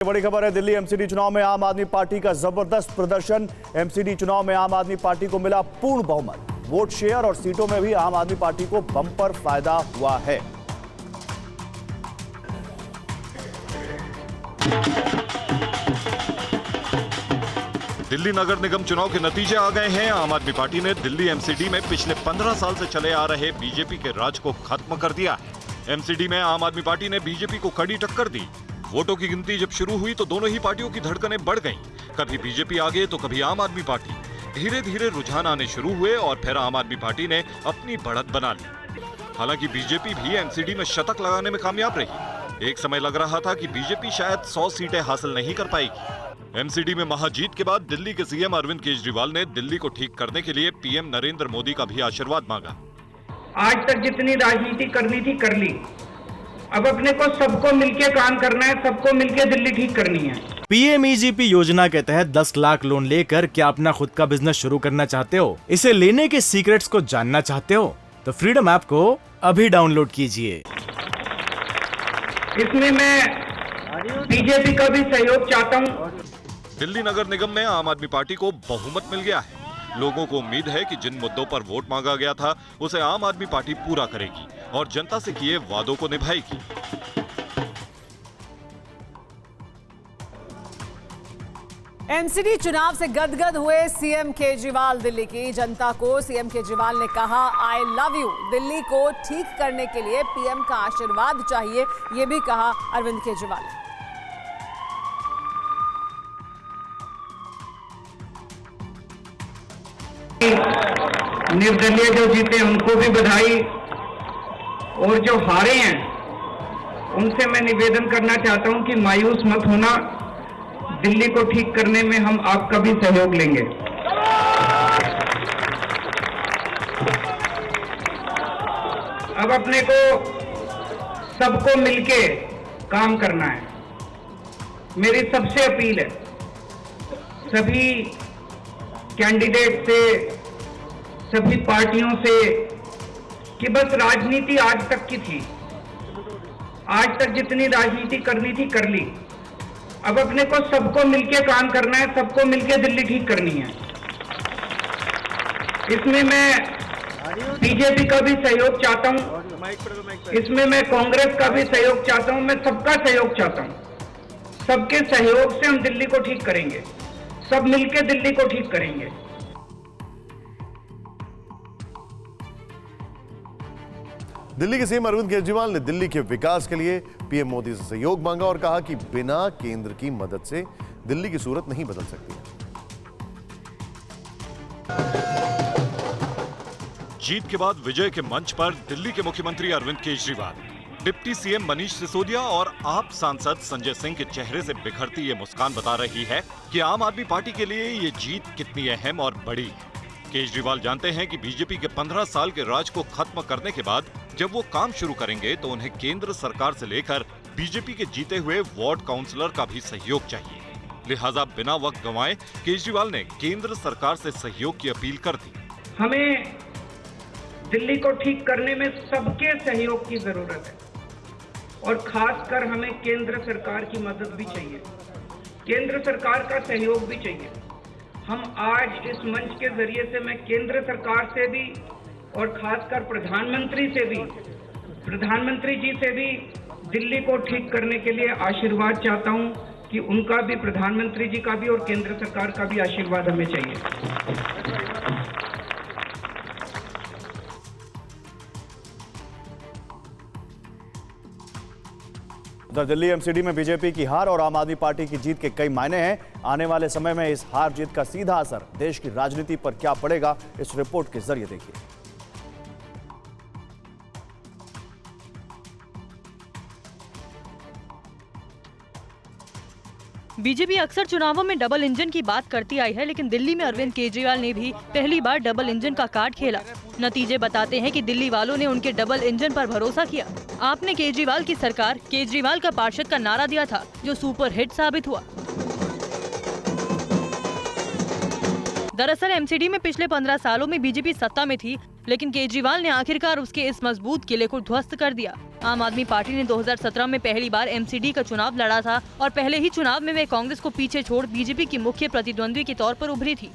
बड़ी खबर है, दिल्ली एमसीडी चुनाव में आम आदमी पार्टी का जबरदस्त प्रदर्शन। एमसीडी चुनाव में आम आदमी पार्टी को मिला पूर्ण बहुमत। वोट शेयर और सीटों में भी आम आदमी पार्टी को बम्पर फायदा हुआ है। दिल्ली नगर निगम चुनाव के नतीजे आ गए हैं। आम आदमी पार्टी ने दिल्ली एमसीडी में पिछले 15 साल से चले आ रहे बीजेपी के राज को खत्म कर दिया है। एमसीडी में आम आदमी पार्टी ने बीजेपी को कड़ी टक्कर दी। वोटों की गिनती जब शुरू हुई तो दोनों ही पार्टियों की धड़कनें बढ़ गईं। कभी बीजेपी आगे तो कभी आम आदमी पार्टी। धीरे धीरे रुझान आने शुरू हुए और फिर आम आदमी पार्टी ने अपनी बढ़त बना ली। हालांकि बीजेपी भी एमसीडी में शतक लगाने में कामयाब रही। एक समय लग रहा था कि बीजेपी शायद 100 सीटें हासिल नहीं कर पाएगी। एमसीडी में महाजीत के बाद दिल्ली के सीएम अरविंद केजरीवाल ने दिल्ली को ठीक करने के लिए पीएम नरेंद्र मोदी का भी आशीर्वाद मांगा। आज तक जितनी राजनीति करनी थी कर ली, अब अपने को सबको मिलके काम करना है, सबको मिलके दिल्ली ठीक करनी है। पीएमईजीपी योजना के तहत 10 लाख लोन लेकर क्या अपना खुद का बिजनेस शुरू करना चाहते हो? इसे लेने के सीक्रेट्स को जानना चाहते हो? तो फ्रीडम ऐप को अभी डाउनलोड कीजिए। इसमें मैं बीजेपी का भी सहयोग चाहता हूँ। दिल्ली नगर निगम में आम आदमी पार्टी को बहुमत मिल गया है। लोगों को उम्मीद है कि जिन मुद्दों पर वोट मांगा गया था उसे आम आदमी पार्टी पूरा करेगी और जनता से किए वादों को निभाएगी। एमसीडी चुनाव से गदगद हुए सीएम केजरीवाल। दिल्ली की जनता को सीएम केजरीवाल ने कहा, आई लव यू। दिल्ली को ठीक करने के लिए पीएम का आशीर्वाद चाहिए, ये भी कहा अरविंद केजरीवाल ने। निर्दलीय जो जीते उनको भी बधाई, और जो हारे हैं उनसे मैं निवेदन करना चाहता हूं कि मायूस मत होना। दिल्ली को ठीक करने में हम आपका भी सहयोग लेंगे। अब अपने को सबको मिलके काम करना है। मेरी सबसे अपील है सभी कैंडिडेट से, सभी पार्टियों से, कि बस राजनीति आज तक की थी। आज तक जितनी राजनीति करनी थी कर ली, अब अपने को सबको मिलके काम करना है, सबको मिलके दिल्ली ठीक करनी है। इसमें मैं बीजेपी का भी सहयोग चाहता हूं, इसमें मैं कांग्रेस का भी सहयोग चाहता हूं, मैं सबका सहयोग चाहता हूं। सबके सहयोग से हम दिल्ली को ठीक करेंगे, सब मिलके दिल्ली को ठीक करेंगे। दिल्ली के सीएम अरविंद केजरीवाल ने दिल्ली के विकास के लिए पीएम मोदी से सहयोग मांगा और कहा कि बिना केंद्र की मदद से दिल्ली की सूरत नहीं बदल सकती है। जीत के बाद विजय के मंच पर दिल्ली के मुख्यमंत्री अरविंद केजरीवाल, डिप्टी सीएम मनीष सिसोदिया और आप सांसद संजय सिंह के चेहरे से बिखरती ये मुस्कान बता रही है कि आम आदमी पार्टी के लिए ये जीत कितनी अहम और बड़ी है। केजरीवाल जानते हैं कि बीजेपी के 15 साल के राज को खत्म करने के बाद जब वो काम शुरू करेंगे तो उन्हें केंद्र सरकार से लेकर बीजेपी के जीते हुए वार्ड काउंसलर का भी सहयोग चाहिए। लिहाजा बिना वक्त गंवाए केजरीवाल ने केंद्र सरकार से सहयोग की अपील कर दी। हमें दिल्ली को ठीक करने में सबके सहयोग की जरूरत है और खासकर हमें केंद्र सरकार की मदद भी चाहिए, केंद्र सरकार का सहयोग भी चाहिए। हम आज इस मंच के जरिए से मैं केंद्र सरकार से भी और खासकर प्रधानमंत्री जी से भी दिल्ली को ठीक करने के लिए आशीर्वाद चाहता हूं कि उनका भी, प्रधानमंत्री जी का भी और केंद्र सरकार का भी आशीर्वाद हमें चाहिए। उधर दिल्ली एमसीडी में बीजेपी की हार और आम आदमी पार्टी की जीत के कई मायने हैं। आने वाले समय में इस हार जीत का सीधा असर देश की राजनीति पर क्या पड़ेगा, इस रिपोर्ट के जरिए देखिए। बीजेपी अक्सर चुनावों में डबल इंजन की बात करती आई है, लेकिन दिल्ली में अरविंद केजरीवाल ने भी पहली बार डबल इंजन का कार्ड खेला। नतीजे बताते हैं कि दिल्ली वालों ने उनके डबल इंजन पर भरोसा किया। आपने केजरीवाल की सरकार, केजरीवाल का पार्षद का नारा दिया था, जो सुपर हिट साबित हुआ। दरअसल एमसीडी में पिछले 15 सालों में बीजेपी सत्ता में थी, लेकिन केजरीवाल ने आखिरकार उसके इस मजबूत किले को ध्वस्त कर दिया। आम आदमी पार्टी ने 2017 में पहली बार एमसीडी का चुनाव लड़ा था और पहले ही चुनाव में वे कांग्रेस को पीछे छोड़ बीजेपी की मुख्य प्रतिद्वंद्वी के तौर पर उभरी थी।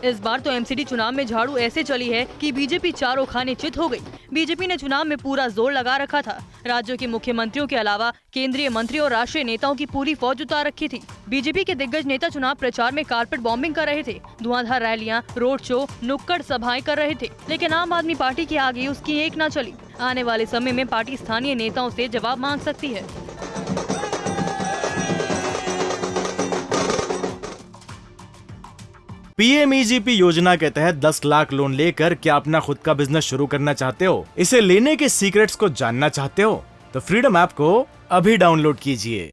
इस बार तो एमसीडी चुनाव में झाड़ू ऐसे चली है कि बीजेपी चारों खाने चित हो गई। बीजेपी ने चुनाव में पूरा जोर लगा रखा था। राज्यों के मुख्यमंत्रियों के अलावा केंद्रीय मंत्री और राष्ट्रीय नेताओं की पूरी फौज उतार रखी थी। बीजेपी के दिग्गज नेता चुनाव प्रचार में कारपेट बॉम्बिंग कर रहे थे, धुआंधार रैलियां, रोड शो, नुक्कड़ सभाएं कर रहे थे, लेकिन आम आदमी पार्टी के आगे उसकी एक न चली। आने वाले समय में पार्टी स्थानीय नेताओं से जवाब मांग सकती है। पीएमईजीपी योजना के तहत 10 लाख लोन लेकर क्या अपना खुद का बिजनेस शुरू करना चाहते हो? इसे लेने के सीक्रेट्स को जानना चाहते हो? तो फ्रीडम ऐप को अभी डाउनलोड कीजिए।